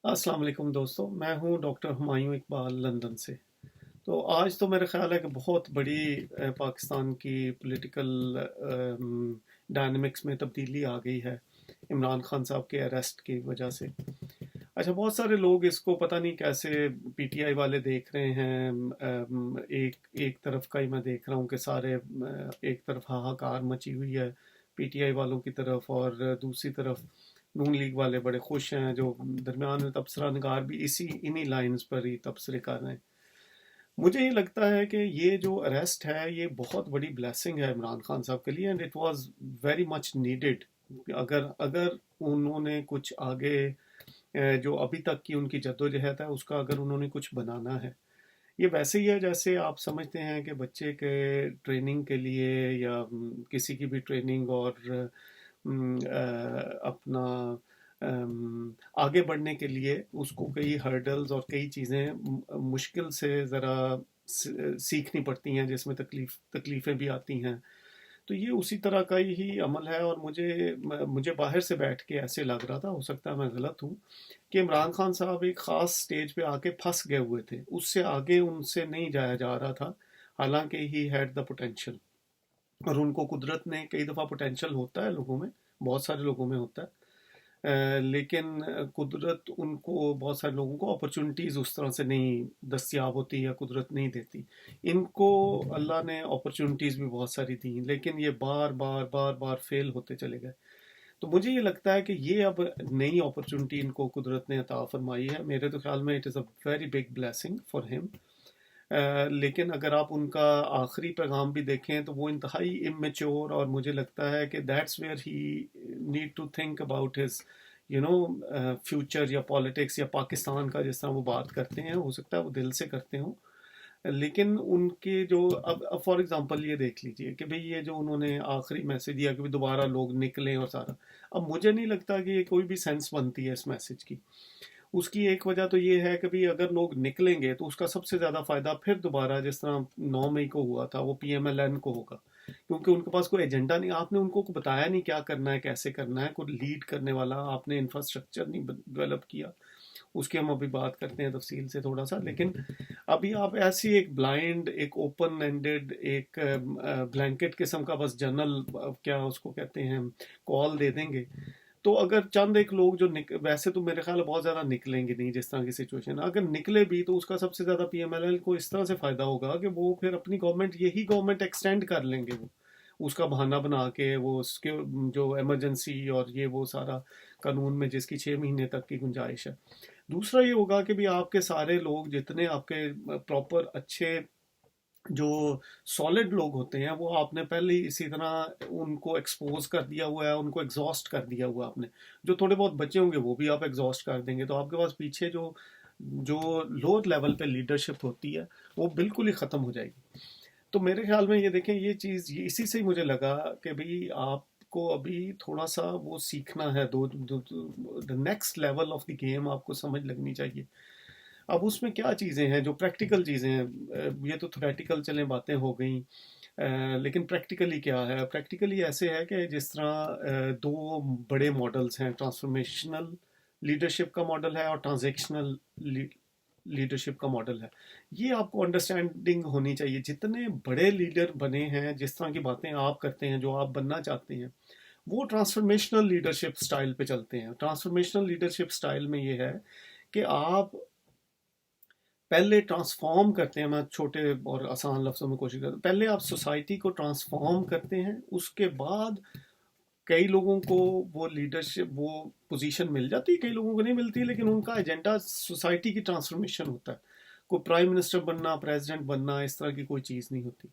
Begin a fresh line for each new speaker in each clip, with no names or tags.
السلام علیکم دوستوں، میں ہوں ڈاکٹر ہمایوں اقبال لندن سے۔ تو آج تو میرا خیال ہے کہ بہت بڑی پاکستان کی پولیٹیکل ڈائنمکس میں تبدیلی آ گئی ہے عمران خان صاحب کے اریسٹ کی وجہ سے۔ اچھا، بہت سارے لوگ اس کو پتہ نہیں کیسے پی ٹی آئی والے دیکھ رہے ہیں۔ ایک طرف کا ہی میں دیکھ رہا ہوں کہ سارے ایک طرف ہاہاکار مچی ہوئی ہے پی ٹی آئی والوں کی طرف، اور دوسری طرف نون لیگ والے بڑے خوش ہیں، جو درمیان میں تبصرہ نگار بھی انہی لائنز پر ہی تبصرے کر رہے ہیں۔ مجھے یہ لگتا ہے کہ یہ جو اریسٹ ہے یہ بہت بڑی بلیسنگ ہے عمران خان صاحب کے لیے، and it was very much needed. اگر انہوں نے کچھ آگے جو ابھی تک کی ان کی جدوجہد ہے اس کا اگر انہوں نے کچھ بنانا ہے، یہ ویسے ہی ہے جیسے آپ سمجھتے ہیں کہ بچے کے ٹریننگ کے لیے یا کسی کی بھی ٹریننگ اور اپنا آگے بڑھنے کے لیے اس کو کئی ہرڈلز اور کئی چیزیں مشکل سے ذرا سیکھنی پڑتی ہیں، جس میں تکلیفیں بھی آتی ہیں۔ تو یہ اسی طرح کا ہی عمل ہے، اور مجھے باہر سے بیٹھ کے ایسے لگ رہا تھا، ہو سکتا ہے میں غلط ہوں، کہ عمران خان صاحب ایک خاص سٹیج پہ آ کے پھنس گئے ہوئے تھے، اس سے آگے ان سے نہیں جایا جا رہا تھا، حالانکہ ہی ہیڈ دا پوٹینشیل۔ اور ان کو قدرت نے کئی دفعہ پوٹینشیل ہوتا ہے لوگوں میں، بہت سارے لوگوں میں ہوتا ہے، لیکن قدرت ان کو بہت سارے لوگوں کو اپرچونٹیز اس طرح سے نہیں دستیاب ہوتی یا قدرت نہیں دیتی۔ ان کو اللہ نے اپرچونٹیز بھی بہت ساری دیں، لیکن یہ بار بار بار بار فیل ہوتے چلے گئے۔ تو مجھے یہ لگتا ہے کہ یہ اب نئی اپرچونٹی ان کو قدرت نے عطا فرمائی ہے، میرے تو خیال میں it is a very big blessing for ہم۔ لیکن اگر آپ ان کا آخری پیغام بھی دیکھیں تو وہ انتہائی امیچور، اور مجھے لگتا ہے کہ that's where he need to think about his future یا پالیٹکس یا پاکستان کا، جس طرح وہ بات کرتے ہیں ہو سکتا ہے وہ دل سے کرتے ہوں، لیکن ان کے جو اب فار ایگزامپل یہ دیکھ لیجئے کہ بھئی یہ جو انہوں نے آخری میسج دیا کہ دوبارہ لوگ نکلیں اور سارا، اب مجھے نہیں لگتا کہ یہ کوئی بھی سینس بنتی ہے اس میسج کی۔ اس کی ایک وجہ تو یہ ہے کہ بھی اگر لوگ نکلیں گے تو اس کا سب سے زیادہ فائدہ پھر دوبارہ جس طرح 9 مئی کو ہوا تھا وہ پی ایم ایل این کو ہوگا، کیونکہ ان کے پاس کوئی ایجنڈا نہیں، آپ نے ان کو بتایا نہیں کیا کرنا ہے، کیسے کرنا ہے، کوئی لیڈ کرنے والا آپ نے انفراسٹرکچر نہیں ڈیولپ کیا۔ اس کی ہم ابھی بات کرتے ہیں تفصیل سے تھوڑا سا، لیکن ابھی آپ ایسی ایک بلائنڈ، ایک اوپن اینڈڈ، ایک بلینکٹ قسم کا بس جنرل کیا اس کو کہتے ہیں کال دے دیں گے، تو اگر چند ایک لوگ جو ویسے تو میرے خیال ہے بہت زیادہ نکلیں گے نہیں جس طرح کی سچویشن، اگر نکلے بھی تو اس کا سب سے زیادہ پی ایم ایل ایل کو اس طرح سے فائدہ ہوگا کہ وہ پھر اپنی گورنمنٹ، یہی گورنمنٹ ایکسٹینڈ کر لیں گے، وہ اس کا بہانہ بنا کے وہ اس کے جو ایمرجنسی اور یہ وہ سارا قانون میں جس کی 6 مہینے تک کی گنجائش ہے۔ دوسرا یہ ہوگا کہ بھی آپ کے سارے لوگ جتنے آپ کے پراپر اچھے جو سالڈ لوگ ہوتے ہیں وہ آپ نے پہلے ہی اسی طرح ان کو ایکسپوز کر دیا ہوا ہے، ان کو ایگزاسٹ کر دیا ہوا آپ نے، جو تھوڑے بہت بچے ہوں گے وہ بھی آپ ایگزاسٹ کر دیں گے، تو آپ کے پاس پیچھے جو لوور لیول پہ لیڈرشپ ہوتی ہے وہ بالکل ہی ختم ہو جائے گی۔ تو میرے خیال میں یہ دیکھیں، یہ چیز اسی سے ہی مجھے لگا کہ بھئی آپ کو ابھی تھوڑا سا وہ سیکھنا ہے، the next level of the game آپ کو سمجھ لگنی چاہیے۔ اب اس میں کیا چیزیں ہیں جو پریکٹیکل چیزیں ہیں، یہ تو تھیوریٹیکل چلیں باتیں ہو گئیں، لیکن پریکٹیکلی کیا ہے؟ پریکٹیکلی ایسے ہے کہ جس طرح دو بڑے ماڈلز ہیں، ٹرانسفارمیشنل لیڈرشپ کا ماڈل ہے اور ٹرانزیکشنل لیڈرشپ کا ماڈل ہے۔ یہ آپ کو انڈرسٹینڈنگ ہونی چاہیے، جتنے بڑے لیڈر بنے ہیں، جس طرح کی باتیں آپ کرتے ہیں، جو آپ بننا چاہتے ہیں، وہ ٹرانسفارمیشنل لیڈرشپ سٹائل پہ چلتے ہیں۔ ٹرانسفارمیشنل لیڈرشپ سٹائل میں یہ ہے کہ آپ پہلے ٹرانسفارم کرتے ہیں، میں چھوٹے اور آسان لفظوں میں کوشش کرتا ہوں، پہلے آپ سوسائٹی کو ٹرانسفارم کرتے ہیں، اس کے بعد کئی لوگوں کو وہ لیڈرشپ، وہ پوزیشن مل جاتی ہے، کئی لوگوں کو نہیں ملتی، لیکن ان کا ایجنڈا سوسائٹی کی ٹرانسفارمیشن ہوتا ہے، کوئی پرائم منسٹر بننا، پریزیڈنٹ بننا، اس طرح کی کوئی چیز نہیں ہوتی۔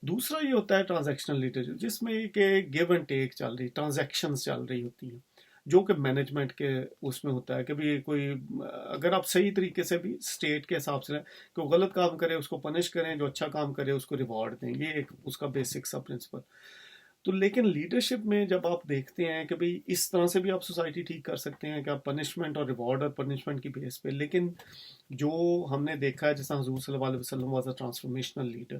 دوسرا یہ ہوتا ہے ٹرانزیکشنل لیڈرشپ، جس میں کہ گیو اینڈ ٹیک چل رہی، ٹرانزیکشنز چل رہی ہوتی ہیں، جو کہ مینجمنٹ کے اس میں ہوتا ہے کہ بھی کوئی اگر آپ صحیح طریقے سے بھی اسٹیٹ کے حساب سے کہ وہ غلط کام کرے اس کو پنش کریں، جو اچھا کام کرے اس کو ریوارڈ دیں، یہ ایک اس کا بیسک سا پرنسپل۔ تو لیکن لیڈرشپ میں جب آپ دیکھتے ہیں کہ بھئی اس طرح سے بھی آپ سوسائٹی ٹھیک کر سکتے ہیں کہ آپ پنشمنٹ اور ریوارڈ اور پنشمنٹ کی بیس پہ، لیکن جو ہم نے دیکھا ہے جس طرح حضور صلی اللہ علیہ وسلم واز اے ٹرانسفارمیشنل لیڈر،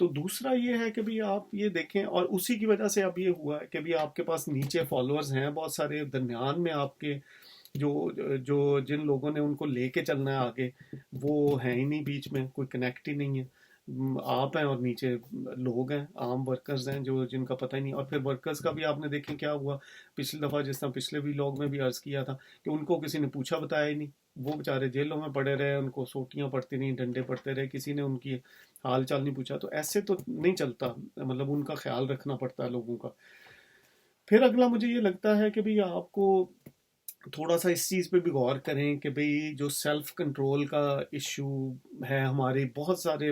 تو دوسرا یہ ہے کہ بھی آپ یہ دیکھیں، اور اسی کی وجہ سے اب یہ ہوا ہے کہ بھی آپ کے پاس نیچے فالوورز ہیں بہت سارے، درمیان میں آپ کے جو جو جن لوگوں نے ان کو لے کے چلنا ہے آگے، وہ ہیں ہی نہیں، بیچ میں کوئی کنیکٹ ہی نہیں ہے، آپ ہیں اور نیچے لوگ ہیں، عام ورکرز ہیں جو جن کا پتہ ہی نہیں۔ اور پھر ورکرز کا بھی آپ نے دیکھیں کیا ہوا پچھلی دفعہ، جس طرح پچھلے بھی لوگ میں بھی عرض کیا تھا کہ ان کو کسی نے پوچھا بتایا ہی نہیں، وہ بیچارے جیلوں میں پڑے رہے، ان کو سوٹیاں پڑتی رہیں، ڈنڈے پڑتے رہے، کسی نے ان کی حال چال نہیں پوچھا۔ تو ایسے تو نہیں چلتا، مطلب ان کا خیال رکھنا پڑتا ہے لوگوں کا۔ پھر اگلا مجھے یہ لگتا ہے کہ بھئی آپ کو تھوڑا سا اس چیز پہ بھی غور کریں کہ بھئی جو سیلف کنٹرول کا ایشو ہے ہماری بہت سارے،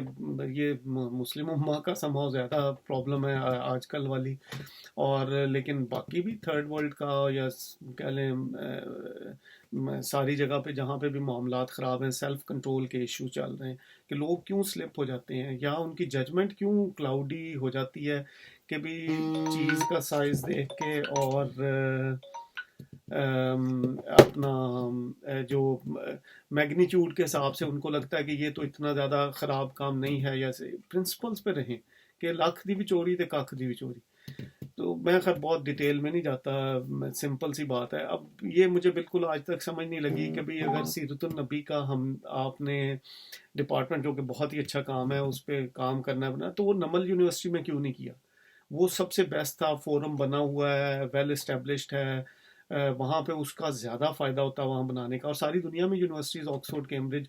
یہ مسلم امہ کا سمجھو زیادہ پرابلم ہے آج کل والی، اور لیکن باقی بھی تھرڈ ورلڈ کا یا کہہ لیں ساری جگہ پہ جہاں پہ بھی معاملات خراب ہیں، سیلف کنٹرول کے ایشو چل رہے ہیں کہ لوگ کیوں سلپ ہو جاتے ہیں، یا ان کی ججمنٹ کیوں کلاؤڈی ہو جاتی ہے کہ بھی چیز کا سائز دیکھ کے اور اپنا جو میگنیچیوڈ کے حساب سے ان کو لگتا ہے کہ یہ تو اتنا زیادہ خراب کام نہیں ہے، یا پرنسپلز پہ رہیں کہ لاکھ دی بھی چوری تے کاکھ دی بھی چوری۔ تو میں خیر بہت ڈیٹیل میں نہیں جاتا، سمپل سی بات ہے۔ اب یہ مجھے بالکل آج تک سمجھ نہیں لگی کہ بھئی اگر سیرت النبی کا آپ نے ڈپارٹمنٹ، جو کہ بہت ہی اچھا کام ہے، اس پہ کام کرنا بنا، تو وہ نمل یونیورسٹی میں کیوں نہیں کیا؟ وہ سب سے بیسٹ تھا، فورم بنا ہوا ہے، ویل اسٹیبلشڈ ہے، وہاں پہ اس کا زیادہ فائدہ ہوتا ہے وہاں بنانے کا۔ اور ساری دنیا میں یونیورسٹیز، آکسفورڈ، کیمبرج،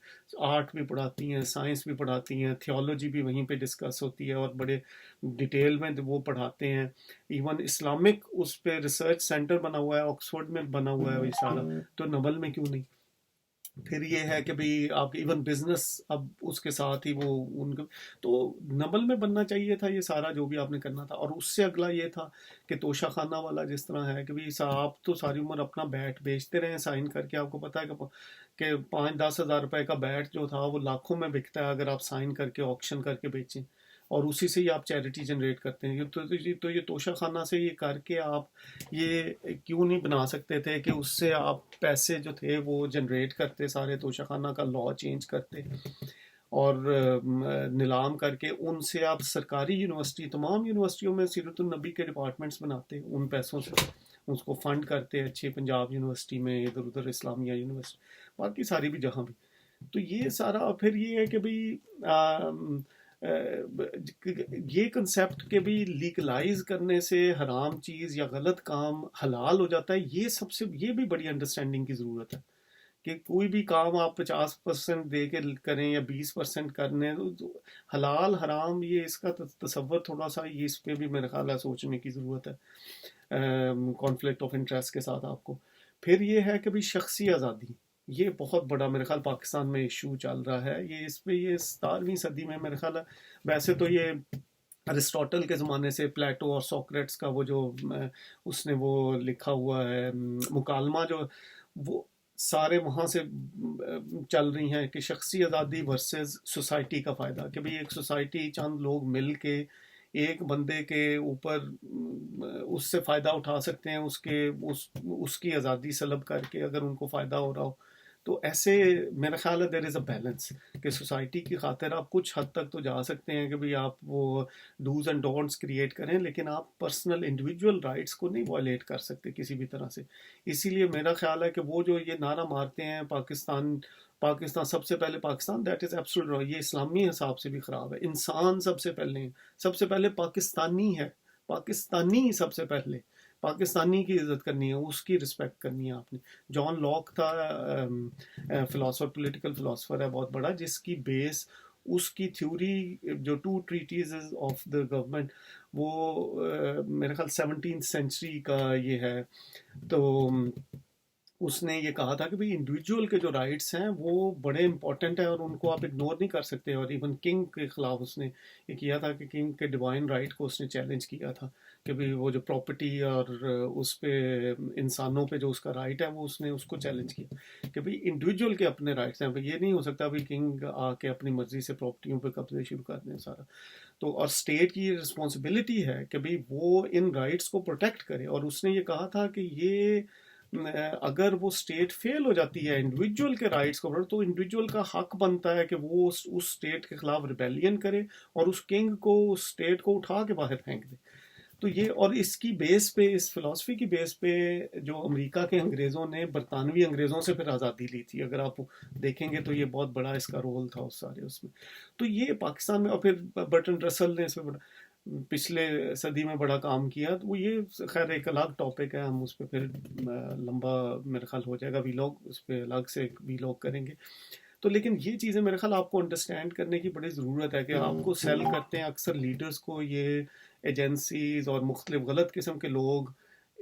آرٹ بھی پڑھاتی ہیں، سائنس بھی پڑھاتی ہیں، تھیولوجی بھی وہیں پہ ڈسکس ہوتی ہے اور بڑے ڈیٹیل میں وہ پڑھاتے ہیں۔ ایون اسلامک اس پہ ریسرچ سینٹر بنا ہوا ہے، آکسفورڈ میں بنا ہوا ہے یہ سارا، تو نبل میں کیوں نہیں؟ پھر یہ ہے کہ بھئی آپ ایون بزنس اب اس کے ساتھ ہی وہ ان کو، تو نبل میں بننا چاہیے تھا یہ سارا جو بھی آپ نے کرنا تھا۔ اور اس سے اگلا یہ تھا کہ توشہ خانہ والا جس طرح ہے کہ بھئی آپ تو ساری عمر اپنا بیٹ بیچتے رہے سائن کر کے، آپ کو پتا ہے کہ 5-10 ہزار روپے کا بیٹ جو تھا وہ لاکھوں میں بکتا ہے اگر آپ سائن کر کے آکشن کر کے بیچیں، اور اسی سے ہی آپ چیریٹی جنریٹ کرتے ہیں۔ تو یہ توشہ خانہ سے یہ کر کے آپ یہ کیوں نہیں بنا سکتے تھے کہ اس سے آپ پیسے جو تھے وہ جنریٹ کرتے، سارے توشہ خانہ کا لا چینج کرتے اور نیلام کر کے ان سے آپ سرکاری یونیورسٹی، تمام یونیورسٹیوں میں سیرت النبی کے ڈپارٹمنٹس بناتے ان پیسوں سے، اس کو فنڈ کرتے اچھے، پنجاب یونیورسٹی میں، ادھر ادھر اسلامیہ یونیورسٹی، باقی ساری بھی جہاں بھی۔ تو یہ سارا پھر یہ ہے کہ بھئی یہ کنسیپٹ کہ بھی لیگلائز کرنے سے حرام چیز یا غلط کام حلال ہو جاتا ہے، یہ بھی بڑی انڈرسٹینڈنگ کی ضرورت ہے کہ کوئی بھی کام آپ 50% دے کے کریں یا 20% کرنے، حلال حرام یہ اس کا تصور تھوڑا سا یہ اس پہ بھی میرے خیال ہے سوچنے کی ضرورت ہے، کانفلکٹ آف انٹرسٹ کے ساتھ آپ کو۔ پھر یہ ہے کہ بھی شخصی آزادی، یہ بہت بڑا میرے خیال پاکستان میں ایشو چل رہا ہے، یہ اس پہ یہ 17ویں صدی میں میرے خیال ہے، ویسے تو یہ ارسٹوٹل کے زمانے سے، پلیٹو اور سوکریٹس کا وہ جو اس نے وہ لکھا ہوا ہے مکالمہ، جو وہ سارے وہاں سے چل رہی ہیں کہ شخصی آزادی ورسز سوسائٹی کا فائدہ، کہ بھئی ایک سوسائٹی چند لوگ مل کے ایک بندے کے اوپر اس سے فائدہ اٹھا سکتے ہیں، اس کی آزادی سلب کر کے اگر ان کو فائدہ ہو رہا ہو، تو ایسے میرا خیال ہے دیر از اے بیلنس کہ سوسائٹی کی خاطر آپ کچھ حد تک تو جا سکتے ہیں کہ بھئی آپ وہ ڈوز اینڈ ڈونٹس کریٹ کریں، لیکن آپ پرسنل انڈیویجول رائٹس کو نہیں وائلیٹ کر سکتے کسی بھی طرح سے۔ اسی لیے میرا خیال ہے کہ وہ جو یہ نعرہ مارتے ہیں پاکستان سب سے پہلے Pakistan, that is absolute wrong, یہ اسلامی حساب سے بھی خراب ہے۔ انسان سب سے پہلے پاکستانی ہے، پاکستانی سب سے پہلے پاکستانی کی عزت کرنی ہے، اس کی رسپیکٹ کرنی ہے آپ نے۔ جان لاک تھا فلاسفر، پولیٹیکل فلاسفر ہے بہت بڑا، جس کی بیس اس کی تھیوری جو 2 ٹریٹیز آف دا گورنمنٹ، وہ میرے خیال 17th سینچری کا یہ ہے۔ تو اس نے یہ کہا تھا کہ بھئی انڈیویجول کے جو رائٹس ہیں وہ بڑے امپورٹنٹ ہیں اور ان کو آپ اگنور نہیں کر سکتے، اور ایون کنگ کے خلاف اس نے یہ کیا تھا کہ کنگ کے ڈیوائن رائٹ کو اس نے چیلنج کیا تھا کہ بھئی وہ جو پراپرٹی اور اس پہ انسانوں پہ جو اس کا رائٹ ہے وہ اس نے اس کو چیلنج کیا کہ بھئی انڈیویجول کے اپنے رائٹس ہیں، یہ نہیں ہو سکتا بھئی کنگ آ کے اپنی مرضی سے پراپرٹیوں پہ قبضے شروع کر دیں سارا۔ تو اور اسٹیٹ کی رسپانسبلٹی ہے کہ بھئی وہ ان رائٹس کو پروٹیکٹ کرے، اور اس نے یہ کہا تھا کہ یہ اگر وہ اسٹیٹ فیل ہو جاتی ہے انڈیویجول کے رائٹس کو، تو انڈیویجول کا حق بنتا ہے کہ وہ اس اسٹیٹ کے خلاف ریبیلین کرے اور اس کنگ کو، اس اسٹیٹ کو اٹھا کے باہر پھینک دے. تو یہ، اور اس کی بیس پہ، اس فلسفی کی بیس پہ جو امریکہ کے انگریزوں نے برطانوی انگریزوں سے پھر آزادی لی تھی، اگر آپ دیکھیں گے تو یہ بہت بڑا اس کا رول تھا اس سارے اس میں. تو یہ پاکستان میں، اور پھر برٹن رسل نے اس میں پچھلے صدی میں بڑا کام کیا. تو وہ یہ خیر ایک الگ ٹاپک ہے، ہم اس پہ پھر لمبا میرے خیال ہو جائے گا ویلاگ، اس پہ الگ سے ایک ویلاگ کریں گے. تو لیکن یہ چیزیں میرے خیال آپ کو انڈرسٹینڈ کرنے کی بڑی ضرورت ہے کہ آپ کو سیل کرتے ہیں اکثر لیڈرز کو یہ ایجنسیز اور مختلف غلط قسم کے لوگ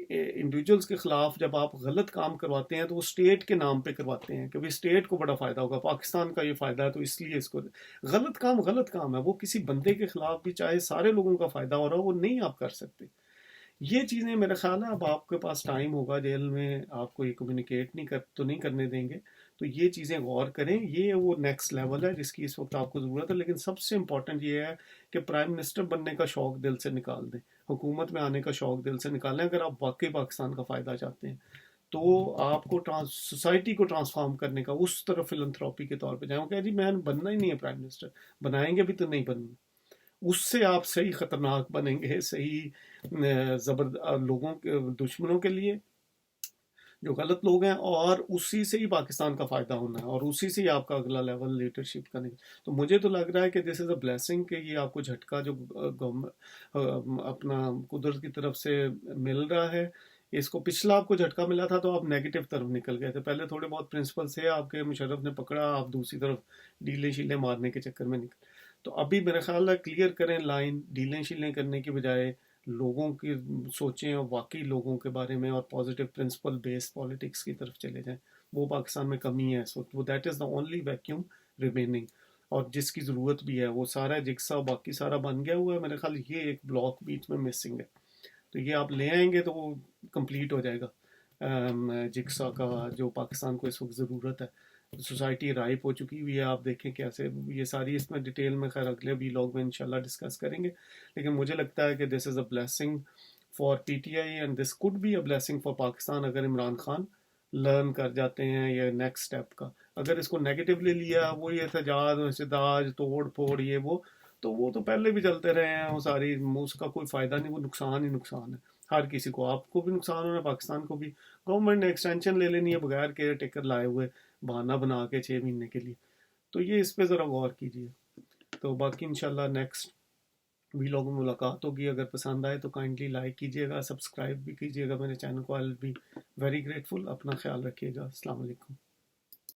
انڈیویجولز کے خلاف. جب آپ غلط کام کرواتے ہیں تو وہ اسٹیٹ کے نام پہ کرواتے ہیں کہ اسٹیٹ کو بڑا فائدہ ہوگا، پاکستان کا یہ فائدہ ہے تو اس لیے اس کو. غلط کام غلط کام ہے، وہ کسی بندے کے خلاف بھی چاہے سارے لوگوں کا فائدہ ہو رہا ہو، وہ نہیں آپ کر سکتے. یہ چیزیں میرا خیال ہے اب آپ کے پاس ٹائم ہوگا، جیل میں آپ کو یہ کمیونیکیٹ نہیں کرنے دیں گے، تو یہ چیزیں غور کریں. یہ وہ نیکسٹ لیول ہے جس کی اس وقت آپ کو ضرورت ہے. لیکن سب سے امپورٹنٹ یہ ہے کہ پرائم منسٹر بننے کا شوق دل سے نکال دیں، حکومت میں آنے کا شوق دل سے نکالیں. اگر آپ واقعی پاکستان کا فائدہ چاہتے ہیں تو آپ کو سوسائٹی کو ٹرانسفارم کرنے کا اس طرف فلنتھراپی کے طور پہ جائیں. کہ جی میں بننا ہی نہیں ہے پرائم منسٹر، بنائیں گے بھی تو نہیں بننا. اس سے آپ صحیح خطرناک بنیں گے، صحیح لوگوں کے، دشمنوں کے لیے جو غلط لوگ ہیں، اور اسی سے ہی پاکستان کا فائدہ ہونا ہے، اور اسی سے ہی آپ کا اگلا لیول لیڈرشپ کا نہیں. تو مجھے تو لگ رہا ہے کہ دس از اے بلیسنگ کہ یہ آپ کو جھٹکا جو اپنا قدرت کی طرف سے مل رہا ہے. اس کو پچھلا آپ کو جھٹکا ملا تھا تو آپ نیگیٹو طرف نکل گئے تھے. پہلے تھوڑے بہت پرنسپل تھے آپ کے، مشرف نے پکڑا، آپ دوسری طرف ڈیلیں شیلیں مارنے کے چکر میں نکل. تو ابھی میرا خیال ہے کلیئر کریں لائن، ڈیلیں شیلیں کرنے کی بجائے لوگوں کی سوچیں اور واقعی لوگوں کے بارے میں، اور پازیٹیو پرنسپل بیس پالیٹکس کی طرف چلے جائیں. وہ پاکستان میں کمی ہے اس وقت، وہ that is the only vacuum remaining, اور جس کی ضرورت بھی ہے. وہ سارا جگسا باقی سارا بن گیا ہوا ہے، میرے خیال یہ ایک بلاک بیچ میں مسنگ ہے. تو یہ آپ لے آئیں گے تو وہ کمپلیٹ ہو جائے گا جگسا کا جو پاکستان کو اس وقت ضرورت ہے. سوسائٹی رائپ ہو چکی ہوئی ہے، آپ دیکھیں کیسے. یہ ساری اس میں ڈیٹیل میں خیر اگلے ویلاگ میں انشاءاللہ ڈسکس کریں گے. لیکن مجھے لگتا ہے کہ this is a blessing for P T I and this could be a blessing for Pakistan اگر عمران خان لرن کر جاتے ہیں یہ نیکسٹ اسٹیپ کا. اگر اس کو نیگیٹیولی لیا، وہ یہ احتجاج احتجاج توڑ پھوڑ یہ وہ تو پہلے بھی چلتے رہے ہیں. وہ ساری اس کا کوئی فائدہ نہیں، وہ نقصان ہی نقصان ہے ہر کسی کو. آپ کو بھی نقصان ہونا ہے، پاکستان کو بھی. گورنمنٹ نے ایکسٹینشن لے لینی ہے بغیر کیئر ٹیکر لائے ہوئے، بہانہ بنا کے 6 مہینے کے لیے. تو یہ اس پہ ذرا غور کیجیے. تو باقی انشاءاللہ نیکسٹ ویلاگ میں ملاقات ہوگی. اگر پسند آئے تو کائنڈلی لائک کیجیے گا، سبسکرائب بھی کیجیے گا میرے چینل کو. آئی ول بی ویری گریٹفل. اپنا خیال رکھیے گا. السلام علیکم.